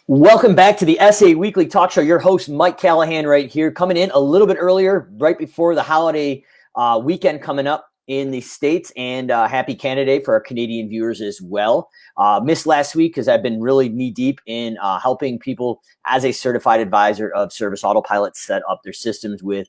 Welcome back to the SA Weekly Talk Show. Your host, Mike Callahan, right here, coming in a little bit earlier, right before the holiday weekend coming up in the States, and happy Canada Day for our Canadian viewers as well. Missed last week because I've been really knee-deep in helping people as a certified advisor of Service Autopilot set up their systems with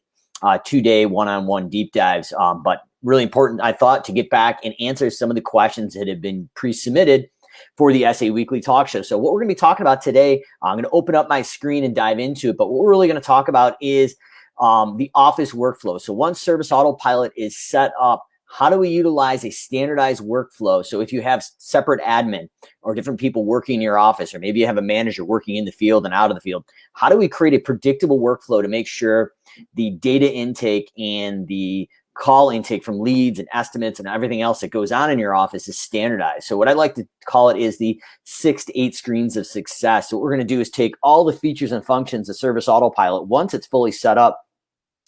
two-day one-on-one deep dives. But really important, I thought, to get back and answer some of the questions that have been pre-submitted for the SA Weekly Talk Show. So what we're going to be talking about today, I'm going to open up my screen and dive into it, but what we're really going to talk about is the office workflow. So once Service Autopilot is set up, how do we utilize a standardized workflow? So if you have separate admin or different people working in your office, or maybe you have a manager working in the field and out of the field, how do we create a predictable workflow to make sure the data intake and the call intake from leads and estimates and everything else that goes on in your office is standardized? So what I like to call it is the 6 to 8 screens of success. So what we're going to do is take all the features and functions of Service Autopilot once it's fully set up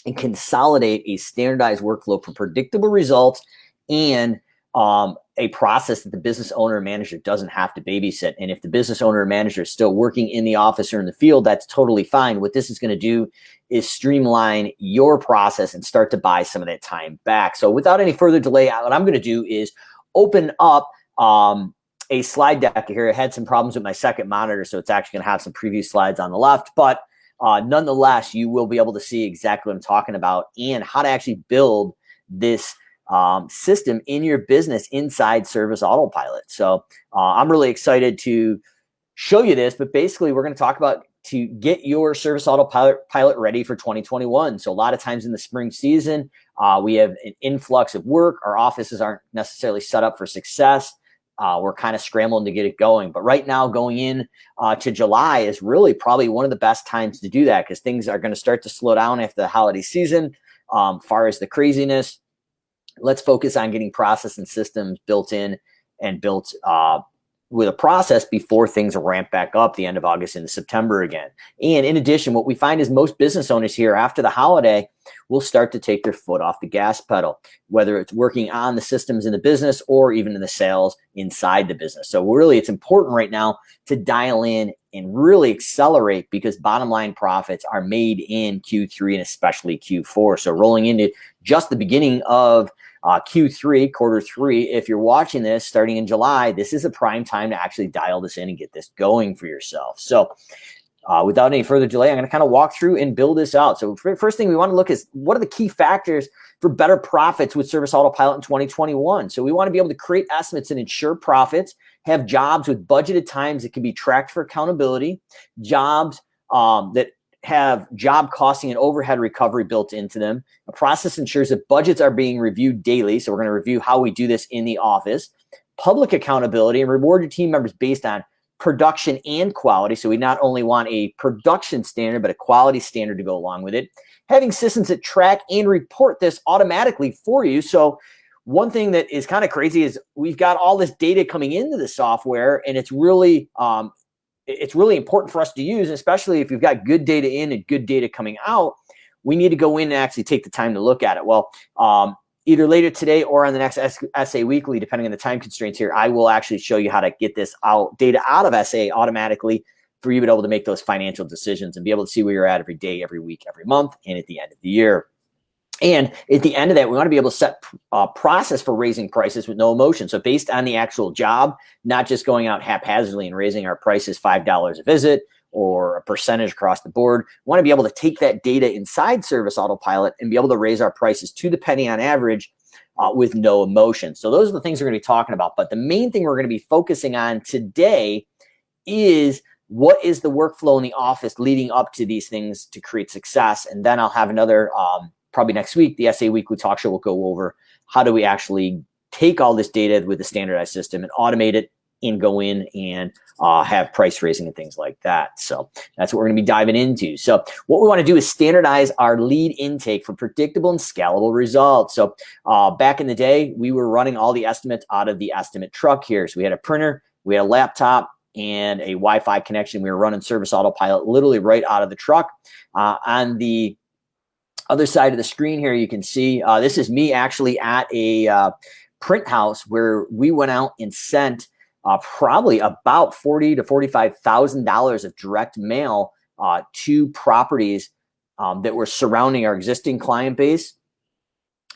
and consolidate a standardized workflow for predictable results and a process that the business owner or manager doesn't have to babysit. And if the business owner or manager is still working in the office or in the field, that's totally fine. What this is going to do is streamline your process and start to buy some of that time back. So without any further delay, what I'm going to do is open up a slide deck here. I had some problems with my second monitor, so it's actually going to have some preview slides on the left, but nonetheless, you will be able to see exactly what I'm talking about and how to actually build this system in your business inside Service Autopilot. So I'm really excited to show you this, but basically we're going to talk about to get your Service Autopilot ready for 2021. So a lot of times in the spring season, we have an influx of work. Our offices aren't necessarily set up for success. We're kind of scrambling to get it going. But right now, going in to July is really probably one of the best times to do that because things are going to start to slow down after the holiday season. Far as the craziness, let's focus on getting process and systems built in and built with a process before things ramp back up the end of August into September again. And in addition, what we find is most business owners here after the holiday will start to take their foot off the gas pedal, whether it's working on the systems in the business or even in the sales inside the business. So really, it's important right now to dial in and really accelerate because bottom line profits are made in Q3 and especially Q4. So rolling into just the beginning of Q3, quarter 3, if you're watching this starting in July, this is a prime time to actually dial this in and get this going for yourself. So without any further delay, I'm going to kind of walk through and build this out. So first thing we want to look is what are the key factors for better profits with Service Autopilot in 2021? So we want to be able to create estimates and ensure profits, have jobs with budgeted times that can be tracked for accountability, jobs that have job costing and overhead recovery built into them. A process ensures that budgets are being reviewed daily. So we're going to review how we do this in the office. Public accountability and reward your team members based on production and quality. So we not only want a production standard, but a quality standard to go along with it. Having systems that track and report this automatically for you. So one thing that is kind of crazy is we've got all this data coming into the software, and it's really important for us to use, especially if you've got good data in and good data coming out. We need to go in and actually take the time to look at it. Well, either later today or on the next SA Weekly, depending on the time constraints here, I will actually show you how to get this data out of SA automatically for you to be able to make those financial decisions and be able to see where you're at every day, every week, every month, and at the end of the year. And at the end of that, we want to be able to set a process for raising prices with no emotion. So based on the actual job, not just going out haphazardly and raising our prices $5 a visit or a percentage across the board. We want to be able to take that data inside Service Autopilot and be able to raise our prices to the penny on average with no emotion. So those are the things we're going to be talking about. But the main thing we're going to be focusing on today is what is the workflow in the office leading up to these things to create success. And then I'll have another probably next week, the SA Weekly Talk Show will go over how do we actually take all this data with the standardized system and automate it and go in and have price raising and things like that. So that's what we're going to be diving into. So what we want to do is standardize our lead intake for predictable and scalable results. So back in the day, we were running all the estimates out of the estimate truck here. So we had a printer, we had a laptop, and a Wi-Fi connection. We were running Service Autopilot literally right out of the truck. On the other side of the screen here, you can see this is me actually at a print house where we went out and sent probably about $40,000 to $45,000 of direct mail to properties that were surrounding our existing client base,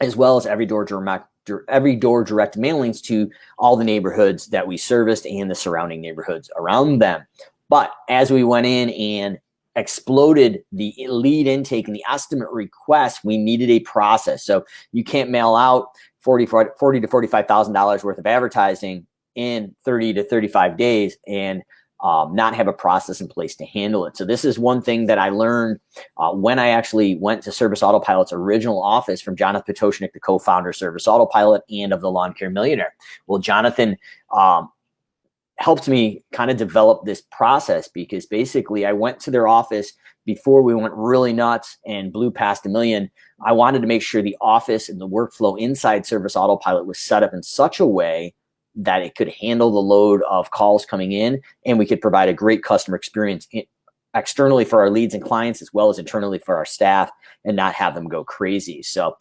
as well as every door direct mailings to all the neighborhoods that we serviced and the surrounding neighborhoods around them. But as we went in and exploded the lead intake and the estimate requests, we needed a process. So you can't mail out $40,000 to $45,000 worth of advertising in 30 to 35 days and not have a process in place to handle it. So this is one thing that I learned when I actually went to Service Autopilot's original office from Jonathan Potoshnik, the co-founder of Service Autopilot and of the Lawn Care Millionaire. Well, Jonathan helped me kind of develop this process, because basically I went to their office before we went really nuts and blew past $1 million. I wanted to make sure the office and the workflow inside Service Autopilot was set up in such a way that it could handle the load of calls coming in, and we could provide a great customer experience externally for our leads and clients, as well as internally for our staff, and not have them go crazy. So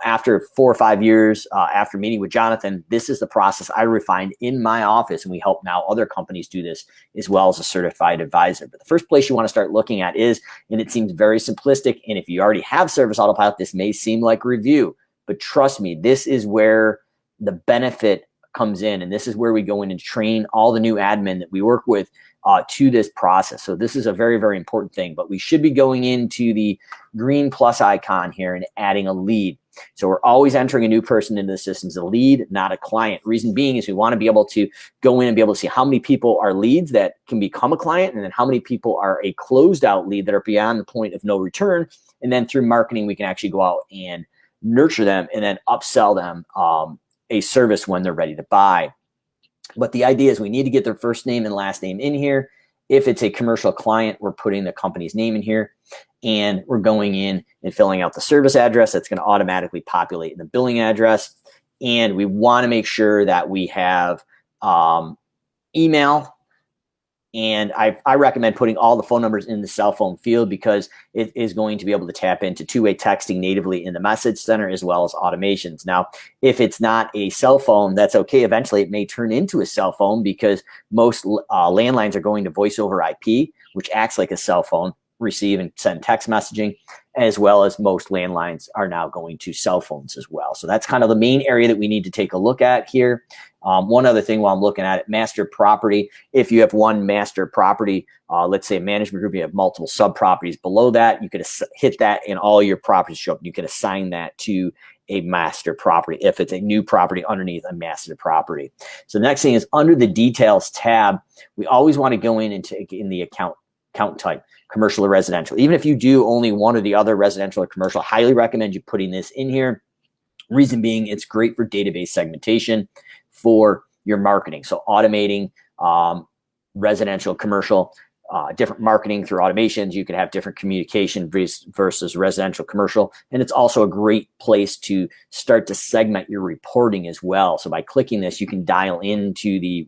after 4 or 5 years, after meeting with Jonathan, this is the process I refined in my office, and we help now other companies do this as well as a certified advisor. But the first place you want to start looking at is, and it seems very simplistic, and if you already have Service Autopilot, this may seem like review, but trust me, this is where the benefit comes in, and this is where we go in and train all the new admin that we work with to this process. So this is a very, very important thing, but we should be going into the green plus icon here and adding a lead. So we're always entering a new person into the system as a lead, not a client. Reason being is we want to be able to go in and be able to see how many people are leads that can become a client, and then how many people are a closed out lead that are beyond the point of no return. And then through marketing, we can actually go out and nurture them and then upsell them a service when they're ready to buy. But the idea is we need to get their first name and last name in here. If it's a commercial client, we're putting the company's name in here, and we're going in and filling out the service address. That's going to automatically populate in the billing address. And we want to make sure that we have email. And I recommend putting all the phone numbers in the cell phone field, because it is going to be able to tap into two-way texting natively in the message center, as well as automations. Now, if it's not a cell phone, that's okay. Eventually, it may turn into a cell phone, because most landlines are going to voice over IP, which acts like a cell phone, receive and send text messaging, as well as most landlines are now going to cell phones as well. So that's kind of the main area that we need to take a look at here. One other thing while I'm looking at it, master property. If you have one master property, let's say a management group, you have multiple sub properties below that, you could hit that and all your properties show up. You could assign that to a master property if it's a new property underneath a master property. So the next thing is under the details tab, we always want to go in and take in the account type, commercial or residential. Even if you do only one or the other, residential or commercial, highly recommend you putting this in here. Reason being, it's great for database segmentation for your marketing. So automating residential, commercial, different marketing through automations. You can have different communication versus residential, commercial. And it's also a great place to start to segment your reporting as well. So by clicking this, you can dial into the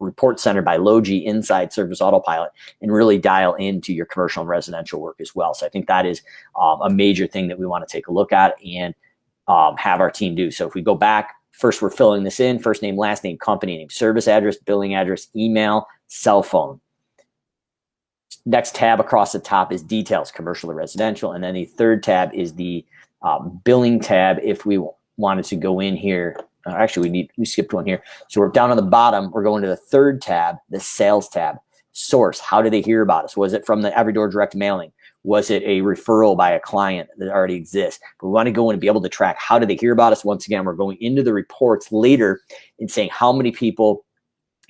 report center by Logi inside Service Autopilot and really dial into your commercial and residential work as well. So I think that is a major thing that we want to take a look at and have our team do. So if we go back, first we're filling this in, first name, last name, company name, service address, billing address, email, cell phone. Next tab across the top is details, commercial or residential. And then the third tab is the billing tab. If we wanted to go in here, actually we skipped one here. So we're down on the bottom, we're going to the third tab, the sales tab. Source, how did they hear about us? Was it from the Every Door direct mailing? Was it a referral by a client that already exists? But we want to go in and be able to track how did they hear about us. Once again, we're going into the reports later and saying how many people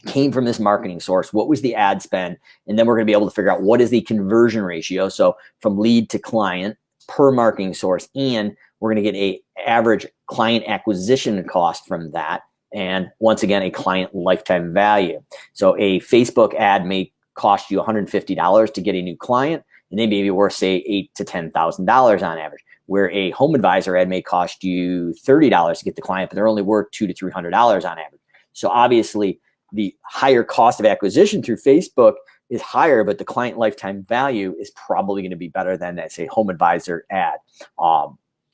came from this marketing source, what was the ad spend, and then we're going to be able to figure out what is the conversion ratio, so from lead to client per marketing source, and we're going to get a average client acquisition cost from that, and once again, a client lifetime value. So a Facebook ad may cost you $150 to get a new client, and they may be worth, say, $8,000 to $10,000 on average, where a home advisor ad may cost you $30 to get the client, but they're only worth $200 to $300 on average. So obviously, the higher cost of acquisition through Facebook is higher, but the client lifetime value is probably going to be better than, say, home advisor ad.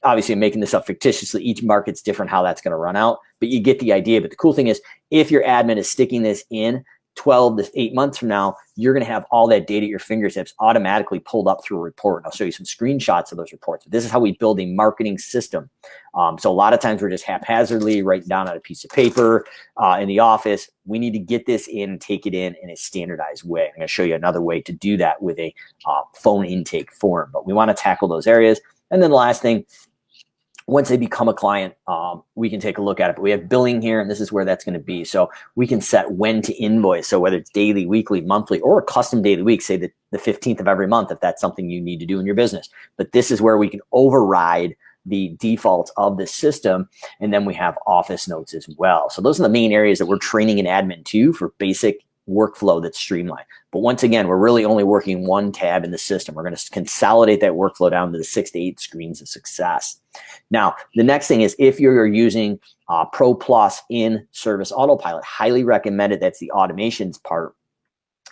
obviously I'm making this up fictitiously. Each market's different how that's going to run out, but you get the idea. But the cool thing is, if your admin is sticking this in 12 to 8 months from now, you're going to have all that data at your fingertips automatically pulled up through a report. I'll show you some screenshots of those reports. But this is how we build a marketing system. So a lot of times we're just haphazardly writing down on a piece of paper in the office. We need to get this in and take it in a standardized way. I'm going to show you another way to do that with a phone intake form. But we want to tackle those areas. And then the last thing, once they become a client, we can take a look at it. But we have billing here, and this is where that's going to be. So we can set when to invoice. So whether it's daily, weekly, monthly, or a custom daily week, say the 15th of every month, if that's something you need to do in your business. But this is where we can override the defaults of the system. And then we have office notes as well. So those are the main areas that we're training an admin to for basic workflow that's streamlined. But once again, we're really only working one tab in the system. We're going to consolidate that workflow down to the 6 to 8 screens of success. Now, the next thing is, if you're using Pro Plus in Service Autopilot, highly recommended. That's the automations part.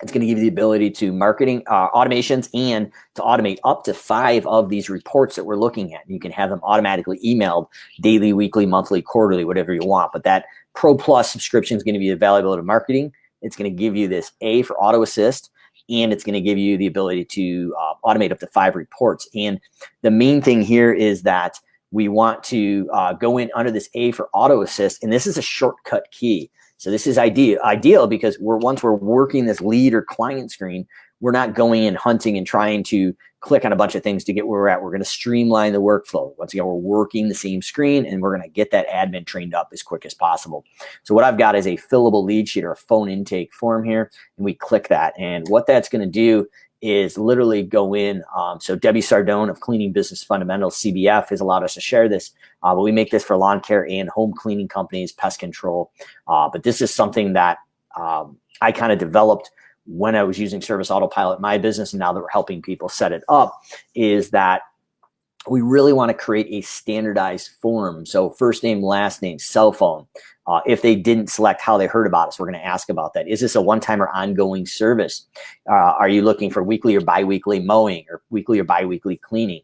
It's going to give you the ability to marketing automations and to automate up to 5 of these reports that we're looking at. You can have them automatically emailed daily, weekly, monthly, quarterly, whatever you want. But that Pro Plus subscription is going to be available to marketing. It's going to give you this A for auto assist, and it's going to give you the ability to automate up to 5 reports. And the main thing here is that we want to go in under this A for auto assist, and this is a shortcut key. So this is ideal because once we're working this lead or client screen, we're not going and hunting and trying to click on a bunch of things to get where we're at. We're going to streamline the workflow. Once again, we're working the same screen, and we're going to get that admin trained up as quick as possible. So what I've got is a fillable lead sheet or a phone intake form here, and we click that. And what that's going to do is literally go in. So Debbie Sardone of Cleaning Business Fundamentals, CBF, has allowed us to share this. But we make this for lawn care and home cleaning companies, pest control. But this is something that I kind of developed when I was using Service Autopilot in my business, and now that we're helping people set it up, is that we really want to create a standardized form. So first name, last name, cell phone. If they didn't select how they heard about us, we're going to ask about that. Is this a one-time or ongoing service? Are you looking for weekly or biweekly mowing, or weekly or biweekly cleaning?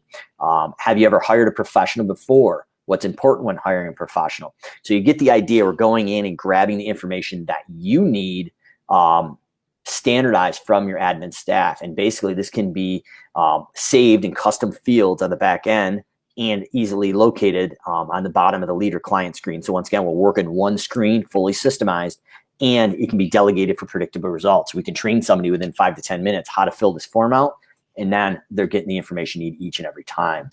Have you ever hired a professional before? What's important when hiring a professional? So you get the idea. We're going in and grabbing the information that you need standardized from your admin staff. And basically this can be saved in custom fields on the back end and easily located on the bottom of the lead or client screen. So once again, we're working one screen, fully systemized, and it can be delegated for predictable results. We can train somebody within 5 to 10 minutes how to fill this form out, and then they're getting the information you need each and every time.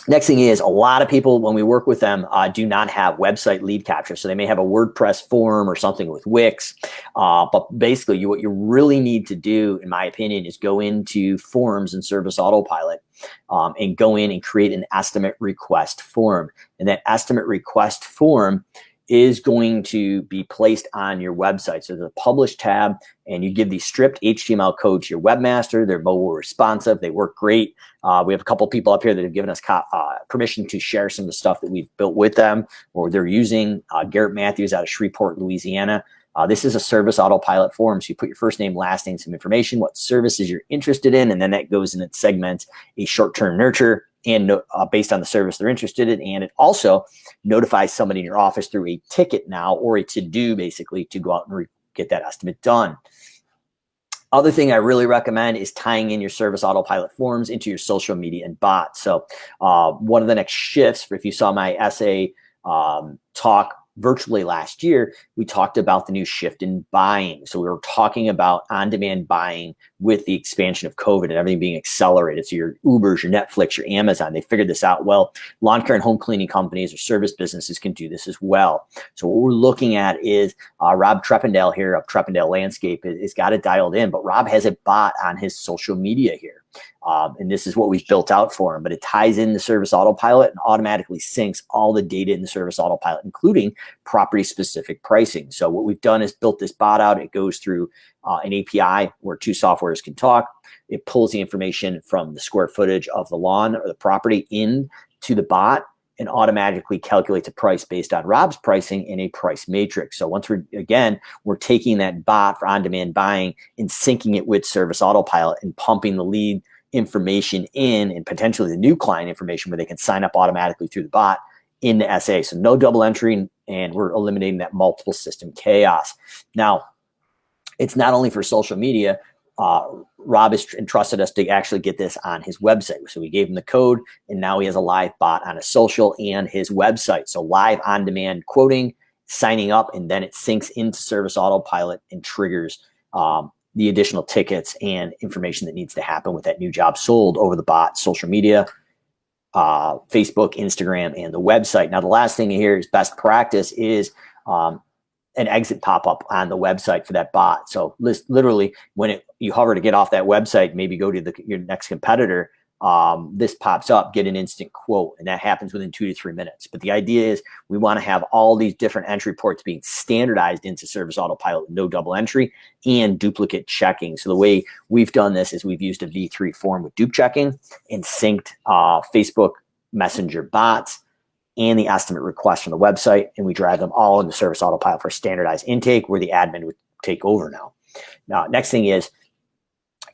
Next thing is, a lot of people, when we work with them, do not have website lead capture. So they may have a WordPress form or something with Wix. But basically, what you really need to do, in my opinion, is go into forms in Service Autopilot and go in and create an estimate request form. And that estimate request form is going to be placed on your website. So there's a publish tab, and you give these stripped HTML code to your webmaster. They're mobile responsive. They work great. We have a couple people up here that have given us permission to share some of the stuff that we've built with them, or they're using. Garrett Matthews out of Shreveport, Louisiana. This is a Service Autopilot form. So you put your first name, last name, some information, what services you're interested in, and then that goes and it segments a short-term nurture and based on the service they're interested in. And it also notifies somebody in your office through a ticket now, or a to-do, basically, to go out and get that estimate done. Other thing I really recommend is tying in your Service Autopilot forms into your social media and bots. So one of the next shifts, if you saw my essay talk virtually last year, we talked about the new shift in buying. So we were talking about on-demand buying with the expansion of COVID and everything being accelerated. So your Ubers, your Netflix, your Amazon, they figured this out. Well, lawn care and home cleaning companies or service businesses can do this as well. So what we're looking at is Rob Treppendale here of Treppendale Landscape has got it dialed in, but Rob has a bot on his social media here. And this is what we've built out for him, but it ties in the Service Autopilot and automatically syncs all the data in the Service Autopilot, including property-specific pricing. So what we've done is built this bot out. It goes through an API where two softwares can talk. It pulls the information from the square footage of the lawn or the property into the bot and automatically calculates a price based on Rob's pricing in a price matrix. So once we're taking that bot for on-demand buying and syncing it with Service Autopilot and pumping the lead information in, and potentially the new client information where they can sign up automatically through the bot in the SA. So no double entry, and we're eliminating that multiple system chaos. Now, it's not only for social media. Rob has entrusted us to actually get this on his website. So we gave him the code, and now he has a live bot on his social and his website. So live on-demand quoting, signing up, and then it syncs into Service Autopilot and triggers the additional tickets and information that needs to happen with that new job sold over the bot, social media, Facebook, Instagram, and the website. Now, the last thing here is best practice is an exit pop-up on the website for that bot. So literally, when you hover to get off that website, maybe go to your next competitor, this pops up, get an instant quote, and that happens within 2 to 3 minutes. But the idea is we want to have all these different entry ports being standardized into Service Autopilot, no double entry and duplicate checking. So the way we've done this is we've used a V3 form with dupe checking and synced Facebook Messenger bots and the estimate request from the website, and we drive them all into Service Autopilot for standardized intake where the admin would take over now. Now, next thing is,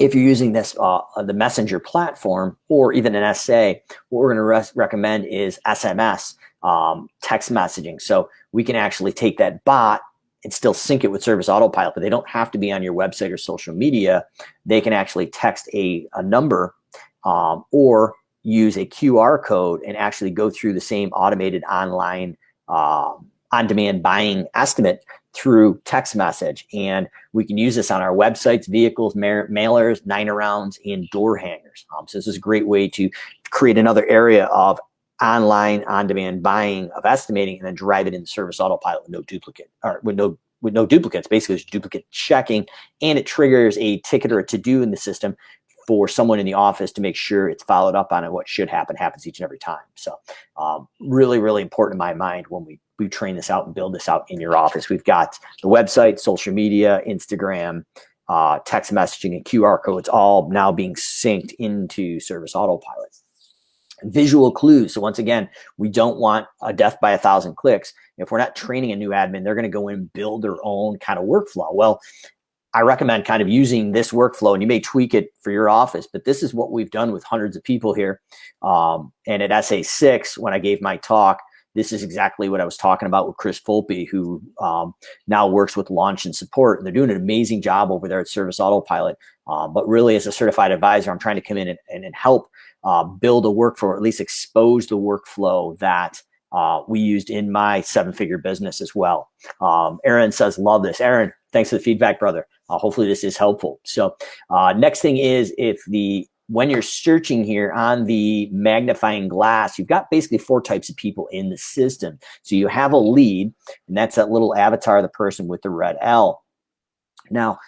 if you're using this, the Messenger platform or even an SA, what we're going to recommend is SMS, text messaging. So we can actually take that bot and still sync it with Service Autopilot, but they don't have to be on your website or social media. They can actually text a number or use a QR code and actually go through the same automated online on-demand buying estimate through text message. And we can use this on our websites, vehicles, mailers, 9-arounds, and door hangers. So this is a great way to create another area of online on-demand buying of estimating and then drive it in Service Autopilot with no duplicate, or with no duplicates. Basically, it's duplicate checking, and it triggers a ticket or a to-do in the system for someone in the office to make sure it's followed up on, and what should happen happens each and every time. So really, really important in my mind when we train this out and build this out in your office. We've got the website, social media, Instagram, text messaging, and QR codes all now being synced into Service Autopilot. Visual clues. So once again, we don't want a death by 1,000 clicks. If we're not training a new admin, they're going to go in and build their own kind of workflow. Well, I recommend kind of using this workflow, and you may tweak it for your office, but this is what we've done with hundreds of people here. And at SA6, when I gave my talk, this is exactly what I was talking about with Chris Volpe, who now works with launch and support. And they're doing an amazing job over there at Service Autopilot. But really, as a certified advisor, I'm trying to come in and help build a workflow, or at least expose the workflow that we used in my 7-figure business as well. Aaron says, love this. Aaron, thanks for the feedback, brother. Hopefully this is helpful. So next thing is, when you're searching here on the magnifying glass, you've got basically 4 types of people in the system. So you have a lead, and that's that little avatar of the person with the red L. Now,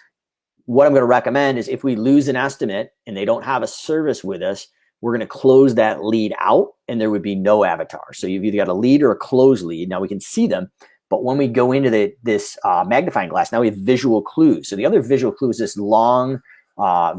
what I'm going to recommend is, if we lose an estimate and they don't have a service with us, we're going to close that lead out, and there would be no avatar. So you've either got a lead or a closed lead. Now we can see them, but when we go into this magnifying glass, now we have visual clues. So the other visual clue is this long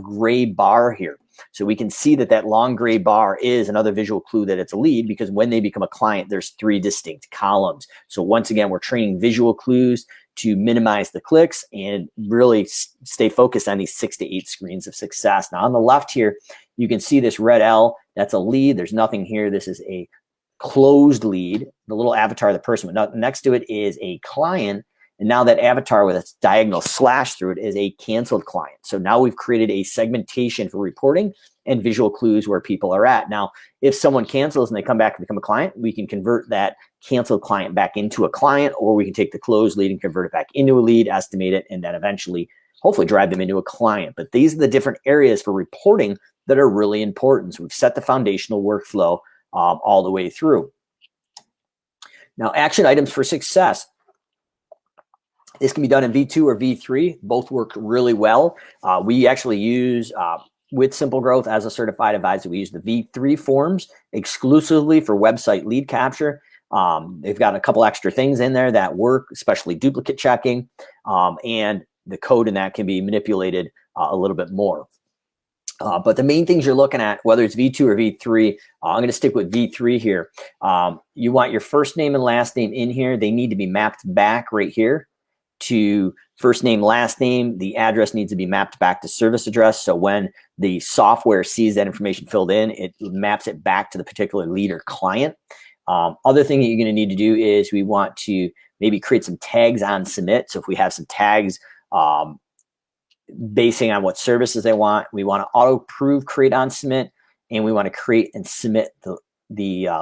gray bar here. So we can see that long gray bar is another visual clue that it's a lead, because when they become a client, there's 3 distinct columns. So once again, we're training visual clues to minimize the clicks and really stay focused on these 6 to 8 screens of success. Now on the left here, you can see this red L, that's a lead. There's nothing here. This is a closed lead, the little avatar of the person. But next to it is a client. And now that avatar with its diagonal slash through it is a canceled client. So now we've created a segmentation for reporting and visual clues where people are at. Now, if someone cancels and they come back and become a client, we can convert that canceled client back into a client, or we can take the closed lead and convert it back into a lead, estimate it, and then eventually hopefully drive them into a client. But these are the different areas for reporting that are really important. So we've set the foundational workflow all the way through. Now, action items for success. This can be done in V2 or V3. Both work really well. We actually use, with SimpleGrowth as a certified advisor, we use the V3 forms exclusively for website lead capture. They've got a couple extra things in there that work, especially duplicate checking, and the code in that can be manipulated a little bit more. But the main things you're looking at, whether it's V2 or V3, I'm going to stick with V3 here. You want your first name and last name in here. They need to be mapped back right here to first name, last name. The address needs to be mapped back to service address. So when the software sees that information filled in, it maps it back to the particular lead or client. Other thing that you're going to need to do is we want to maybe create some tags on submit. So if we have some tags basing on what services they want, we want to auto approve, create on submit, and we want to create and submit the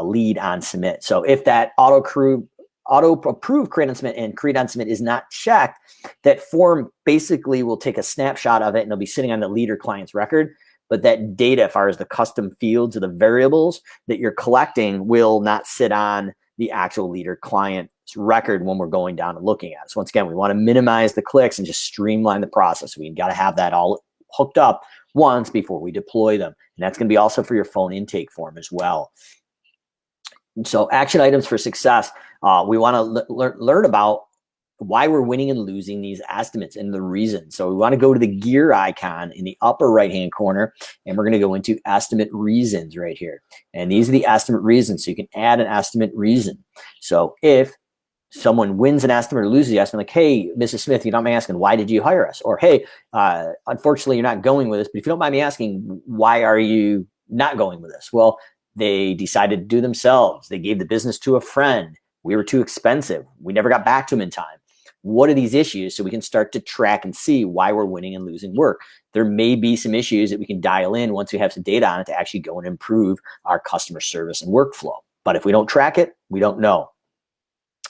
lead on submit. So if that auto approve, create on submit, and create on submit is not checked, that form basically will take a snapshot of it and it'll be sitting on the lead or client's record. But that data, as far as the custom fields or the variables that you're collecting, will not sit on the actual lead or client's record when we're going down and looking at it. So once again, we want to minimize the clicks and just streamline the process. We got to have that all hooked up once before we deploy them. And that's going to be also for your phone intake form as well. So action items for success. We want to learn about why we're winning and losing these estimates and the reason. So we want to go to the gear icon in the upper right-hand corner, and we're going to go into estimate reasons right here. And these are the estimate reasons. So you can add an estimate reason. So if someone wins an estimate or loses the estimate, like, hey, Mrs. Smith, you don't mind me asking, why did you hire us? Or, hey, unfortunately, you're not going with us, but if you don't mind me asking, why are you not going with us? Well, they decided to do themselves. They gave the business to a friend. We were too expensive. We never got back to them in time. What are these issues? So we can start to track and see why we're winning and losing work. There may be some issues that we can dial in once we have some data on it to actually go and improve our customer service and workflow. But if we don't track it, we don't know.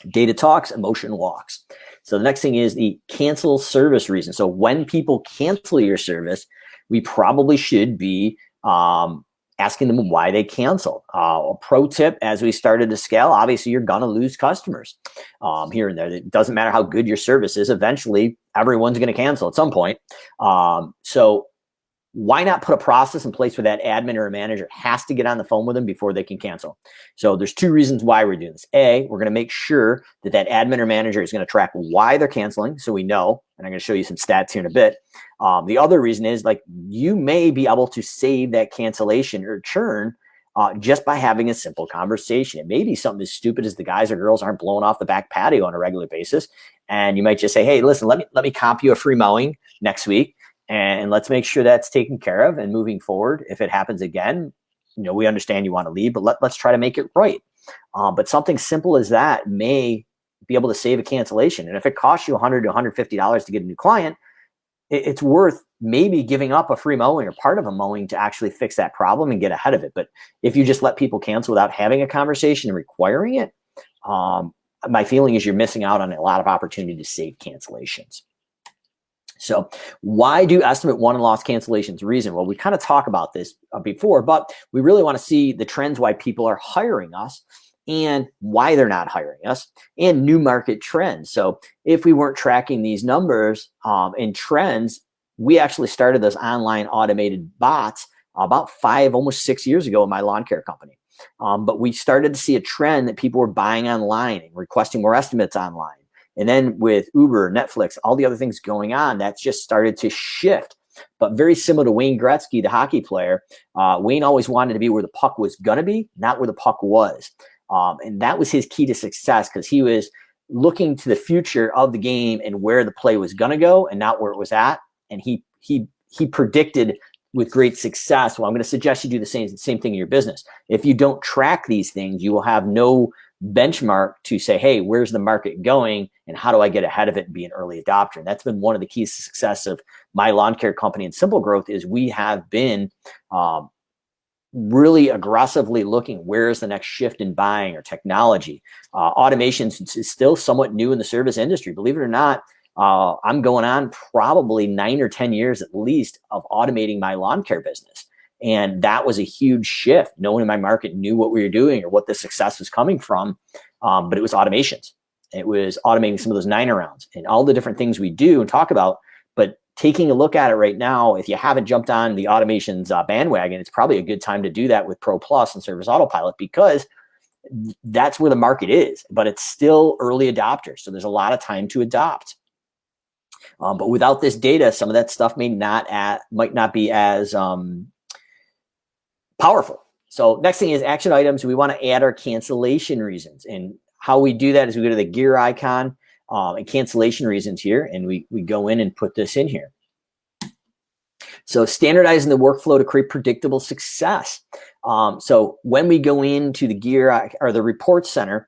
Data talks, emotion walks. So the next thing is the cancel service reason. So when people cancel your service, we probably should be asking them why they cancel. A pro tip, as we started to scale, obviously you're going to lose customers here and there. It doesn't matter how good your service is. Eventually, everyone's going to cancel at some point. So why not put a process in place where that admin or a manager has to get on the phone with them before they can cancel? So there's two reasons why we're doing this. A, we're going to make sure that that admin or manager is going to track why they're canceling, so we know. And I'm going to show you some stats here in a bit. The other reason is, like, you may be able to save that cancellation or churn just by having a simple conversation. It may be something as stupid as the guys or girls aren't blowing off the back patio on a regular basis. And you might just say, hey, listen, let me comp you a free mowing next week. And let's make sure that's taken care of. And moving forward, if it happens again, we understand you want to leave, but let's try to make it right. But something simple as that may be able to save a cancellation. And if it costs you $100 to $150 to get a new client, it's worth maybe giving up a free mowing or part of a mowing to actually fix that problem and get ahead of it. But if you just let people cancel without having a conversation and requiring it, my feeling is you're missing out on a lot of opportunity to save cancellations. So why do estimate won and lost cancellations reason? Well, we kind of talked about this before, but we really want to see the trends why people are hiring us and why they're not hiring us, and new market trends. So if we weren't tracking these numbers and trends, we actually started those online automated bots about 5, almost 6 years ago in my lawn care company. But we started to see a trend that people were buying online and requesting more estimates online. And then with Uber, Netflix, all the other things going on, that's just started to shift. But very similar to Wayne Gretzky, the hockey player, Wayne always wanted to be where the puck was going to be, not where the puck was. And that was his key to success, because he was looking to the future of the game and where the play was going to go and not where it was at. And he predicted with great success. Well, I'm going to suggest you do the same thing in your business. If you don't track these things, you will have no benchmark to say, hey, where's the market going and how do I get ahead of it and be an early adopter? And that's been one of the keys to success of my lawn care company and SimpleGrowth, is we have been really aggressively looking, where's the next shift in buying or technology. Automation is still somewhat new in the service industry. Believe it or not, I'm going on probably 9 or 10 years at least of automating my lawn care business. And that was a huge shift. No one in my market knew what we were doing or what the success was coming from, but it was automations. It was automating some of those 9-arounds and all the different things we do and talk about. But taking a look at it right now, if you haven't jumped on the automations bandwagon, it's probably a good time to do that with Pro Plus and Service Autopilot, because that's where the market is. But it's still early adopters, so there's a lot of time to adopt. But without this data, some of that stuff might not be as powerful. So next thing is action items. We want to add our cancellation reasons, and how we do that is we go to the gear icon. and cancellation reasons here, and we go in and put this in here. So standardizing the workflow to create predictable success. So when we go into the gear or the report center,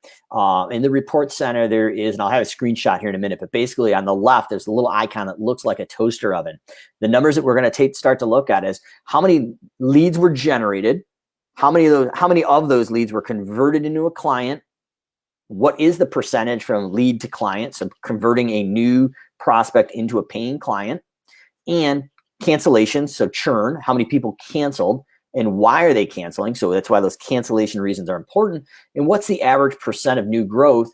in the report center, there is, and I'll have a screenshot here in a minute, but basically on the left, there's a little icon that looks like a toaster oven. The numbers that we're going to start to look at is how many leads were generated, how many of those leads were converted into a client, what is the percentage from lead to client, so converting a new prospect into a paying client, and cancellations, so churn, how many people canceled and why are they canceling? So that's why those cancellation reasons are important. And what's the average percent of new growth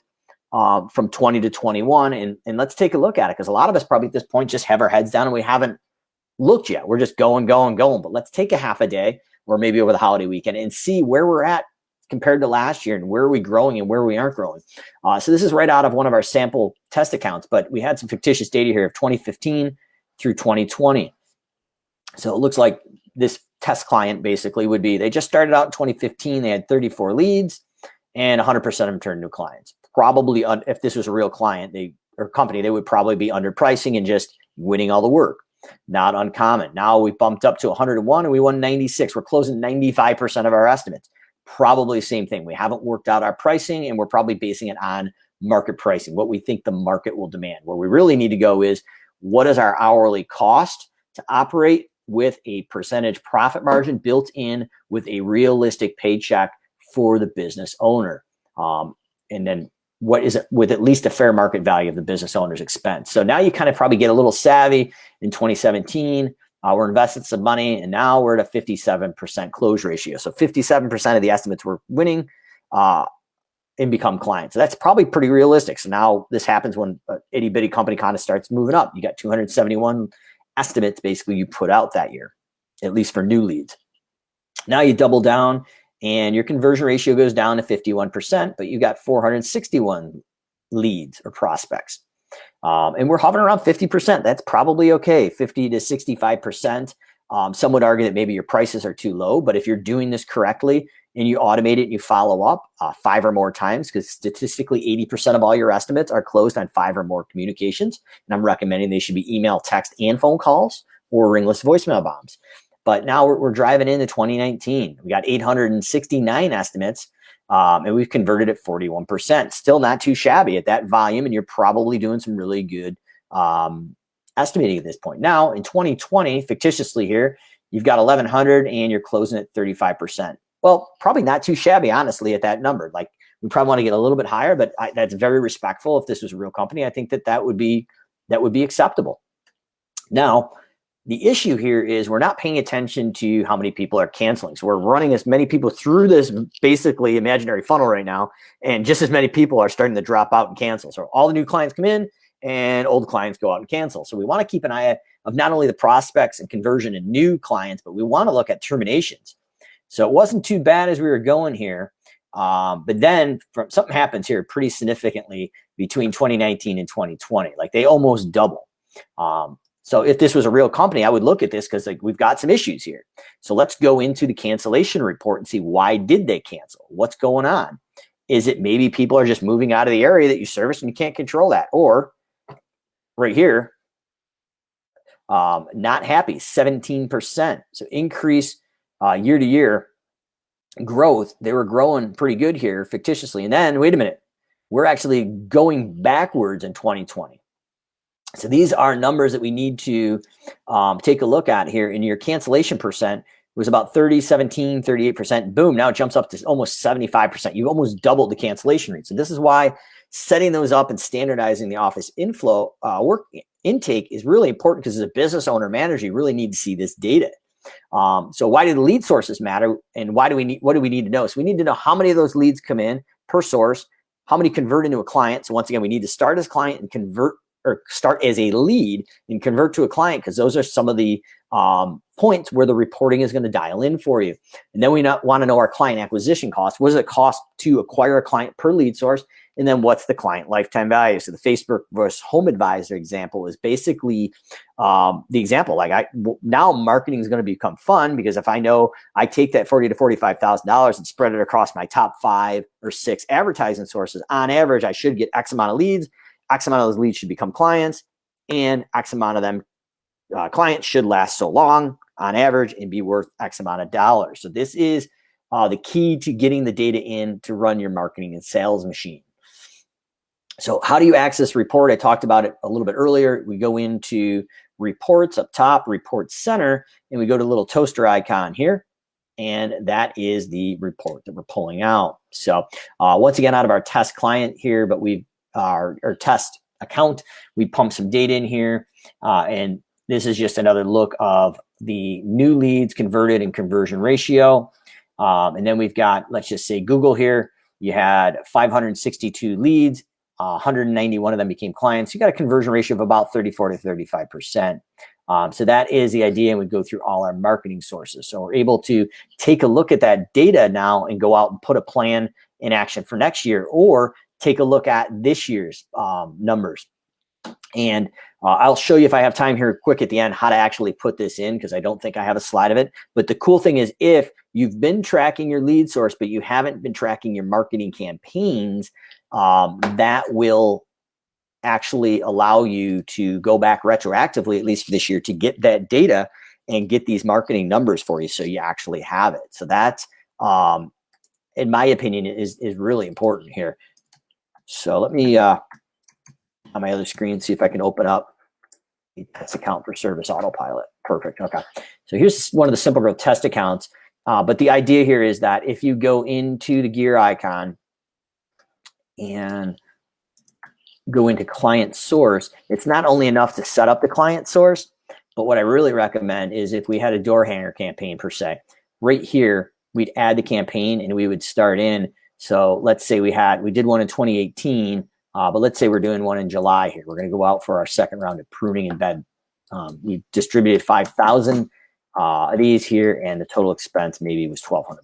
from 20 to 21? And let's take a look at it, because a lot of us probably at this point just have our heads down and we haven't looked yet. We're just going. But let's take a half a day or maybe over the holiday weekend and see where we're at compared to last year and where are we growing and where we aren't growing. So this is right out of one of our sample test accounts, but we had some fictitious data here of 2015 through 2020. So it looks like this test client basically would be, they just started out in 2015, they had 34 leads and 100% of them turned into clients. Probably, if this was a real client or company, they would probably be underpricing and just winning all the work. Not uncommon. Now we bumped up to 101 and we won 96. We're closing 95% of our estimates. Probably same thing. We haven't worked out our pricing and we're probably basing it on market pricing, what we think the market will demand. Where we really need to go is, what is our hourly cost to operate with a percentage profit margin built in with a realistic paycheck for the business owner? And then what is it with at least a fair market value of the business owner's expense? So now you kind of probably get a little savvy. In 2017, we're investing some money and now we're at a 57% close ratio. So 57% of the estimates we're winning and become clients. So that's probably pretty realistic. So now this happens when an itty bitty company kind of starts moving up. You got 271 estimates basically you put out that year, at least for new leads. Now you double down and your conversion ratio goes down to 51%, but you got 461 leads or prospects. And we're hovering around 50%. That's probably okay, 50 to 65%. Some would argue that maybe your prices are too low, but if you're doing this correctly and you automate it and you follow up 5 or more times, because statistically 80% of all your estimates are closed on 5 or more communications. And I'm recommending they should be email, text, and phone calls or ringless voicemail bombs. But now we're driving into 2019. We got 869 estimates and we've converted at 41%. Still not too shabby at that volume. And you're probably doing some really good estimating at this point. Now in 2020, fictitiously here, you've got 1,100 and you're closing at 35%. Well, probably not too shabby, honestly, at that number. Like, we probably want to get a little bit higher, but that's very respectful. If this was a real company, I think that would be acceptable. Now, the issue here is we're not paying attention to how many people are canceling. So we're running as many people through this basically imaginary funnel right now, and just as many people are starting to drop out and cancel. So all the new clients come in and old clients go out and cancel. So we want to keep an eye of not only the prospects and conversion and new clients, but we want to look at terminations. So it wasn't too bad as we were going here. But then something happens here pretty significantly between 2019 and 2020. Like, they almost double. So if this was a real company, I would look at this because, like, we've got some issues here. So let's go into the cancellation report and see, why did they cancel? What's going on? Is it maybe people are just moving out of the area that you service and you can't control that? Or right here, not happy, 17%. So increase year to year growth. They were growing pretty good here fictitiously. And then, wait a minute, we're actually going backwards in 2020. So these are numbers that we need to take a look at here. In your cancellation percent was about 30, 17, 38%. Boom, now it jumps up to almost 75%. You've almost doubled the cancellation rate. So this is why setting those up and standardizing the office inflow work intake is really important, because as a business owner manager, you really need to see this data. So why do the lead sources matter, and what do we need to know? So we need to know how many of those leads come in per source, how many convert into a client. So once again, we need to start as a client and convert, or start as a lead and convert to a client, because those are some of the points where the reporting is going to dial in for you. And then we want to know our client acquisition cost. What does it cost to acquire a client per lead source? And then what's the client lifetime value? So the Facebook versus Home Advisor example is basically the example. Like, now marketing is going to become fun, because if I know I take that $40,000 to $45,000 and spread it across my top 5 or 6 advertising sources, on average, I should get X amount of leads. X amount of those leads should become clients, and X amount of them clients should last so long on average and be worth X amount of dollars. So this is the key to getting the data in to run your marketing and sales machine. So how do you access report? I talked about it a little bit earlier. We go into reports up top, report center, and we go to the little toaster icon here. And that is the report that we're pulling out. So once again, out of our test client here, but our test account, we pump some data in here. And this is just another look of the new leads converted and conversion ratio. And then we've got, let's just say Google here. You had 562 leads. 191 of them became clients. You got a conversion ratio of about 34 to 35%. So that is the idea, and we go through all our marketing sources. So we're able to take a look at that data now and go out and put a plan in action for next year, or take a look at this year's numbers. And I'll show you, if I have time here quick at the end, how to actually put this in, because I don't think I have a slide of it. But the cool thing is, if you've been tracking your lead source, but you haven't been tracking your marketing campaigns, that will actually allow you to go back retroactively, at least for this year, to get that data and get these marketing numbers for you, so you actually have it. So that's, in my opinion, is really important here. So let me, on my other screen, see if I can open up a test account for Service Autopilot. Perfect. Okay. So here's one of the SimpleGrowth test accounts. But the idea here is that if you go into the gear icon and go into client source, it's not only enough to set up the client source, but what I really recommend is, if we had a door hanger campaign per se, right here, we'd add the campaign and we would start in. So let's say we did one in 2018, but let's say we're doing one in July here. We're going to go out for our second round of pruning in bed. We distributed 5,000 of these here, and the total expense maybe was $1,200.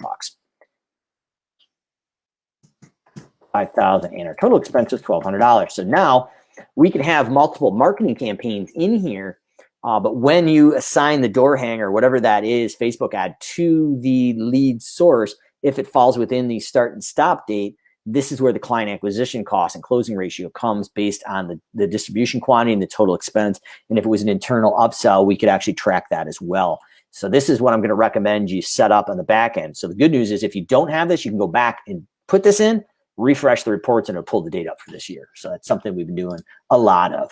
5,000, and our total expense was $1,200. So now we can have multiple marketing campaigns in here, but when you assign the door hanger, whatever that is, Facebook ad, to the lead source, if it falls within the start and stop date, this is where the client acquisition cost and closing ratio comes, based on the distribution quantity and the total expense. And if it was an internal upsell, we could actually track that as well. So this is what I'm going to recommend you set up on the back end. So the good news is, if you don't have this, you can go back and put this in, refresh the reports, and it'll pull the data up for this year. So that's something we've been doing a lot of.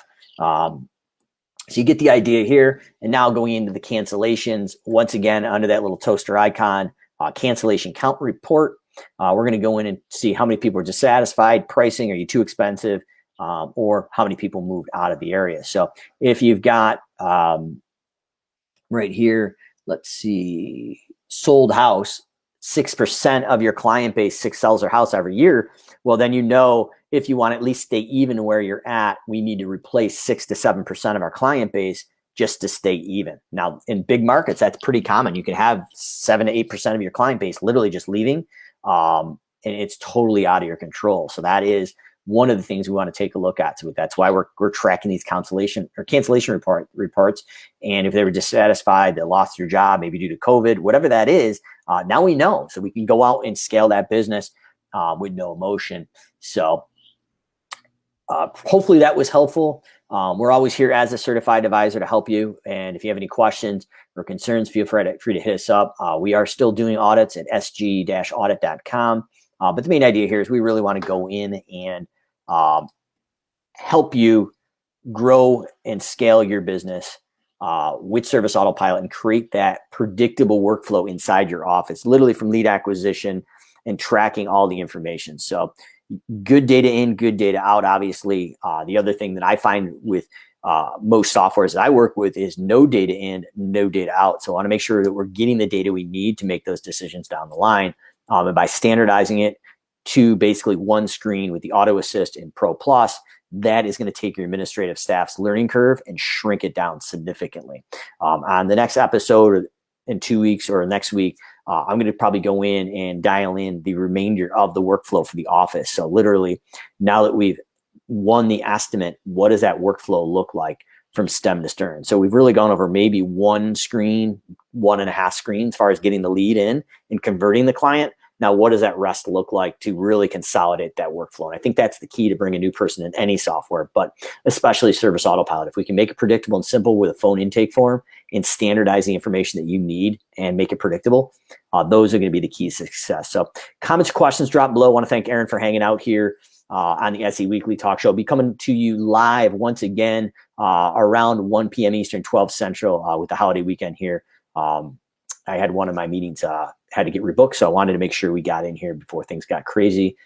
So you get the idea here. And now going into the cancellations, once again, under that little toaster icon, cancellation count report, we're going to go in and see how many people are dissatisfied, pricing, are you too expensive, or how many people moved out of the area. So if you've got right here, let's see, sold house, 6% of your client base sells their house every year, well, then if you want to at least stay even where you're at, we need to replace 6 to 7% of our client base just to stay even. Now, in big markets, that's pretty common. You can have 7 to 8% of your client base literally just leaving, and it's totally out of your control. So that is one of the things we want to take a look at. So that's why we're tracking these cancellation reports. And if they were dissatisfied, they lost their job, maybe due to COVID, whatever that is, now we know. So we can go out and scale that business with no emotion. So hopefully that was helpful. We're always here as a certified advisor to help you. And if you have any questions or concerns, feel free to hit us up. We are still doing audits at sg-audit.com. But the main idea here is we really want to go in and help you grow and scale your business with Service Autopilot, and create that predictable workflow inside your office, literally from lead acquisition and tracking all the information. So good data in, good data out. Obviously, the other thing that I find with most softwares that I work with is no data in, no data out. So I want to make sure that we're getting the data we need to make those decisions down the line. And by standardizing it to basically one screen with the Auto Assist and Pro Plus, that is going to take your administrative staff's learning curve and shrink it down significantly. On the next episode, in 2 weeks or next week, I'm going to probably go in and dial in the remainder of the workflow for the office. So literally, now that we've won the estimate, what does that workflow look like from stem to stern? So we've really gone over maybe one screen, 1.5 screens, as far as getting the lead in and converting the client. Now, what does that rest look like to really consolidate that workflow? And I think that's the key to bring a new person in any software, but especially Service Autopilot. If we can make it predictable and simple with a phone intake form and standardize the information that you need and make it predictable, those are going to be the key to success. So comments, questions, drop below. I want to thank Aaron for hanging out here on the SE Weekly Talk Show. I'll be coming to you live once again around 1 p.m. Eastern, 12 Central with the holiday weekend here. I had one of my meetings had to get rebooked, so I wanted to make sure we got in here before things got crazy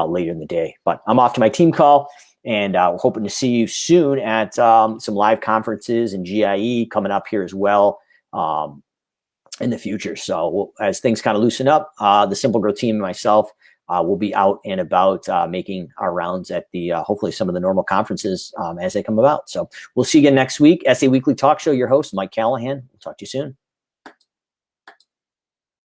later in the day. But I'm off to my team call, and hoping to see you soon at some live conferences and GIE coming up here as well in the future. So as things kind of loosen up, the SimpleGrowth team and myself will be out and about making our rounds at the hopefully some of the normal conferences as they come about. So we'll see you again next week. SA Weekly Talk Show, your host, Mike Callahan. We'll talk to you soon.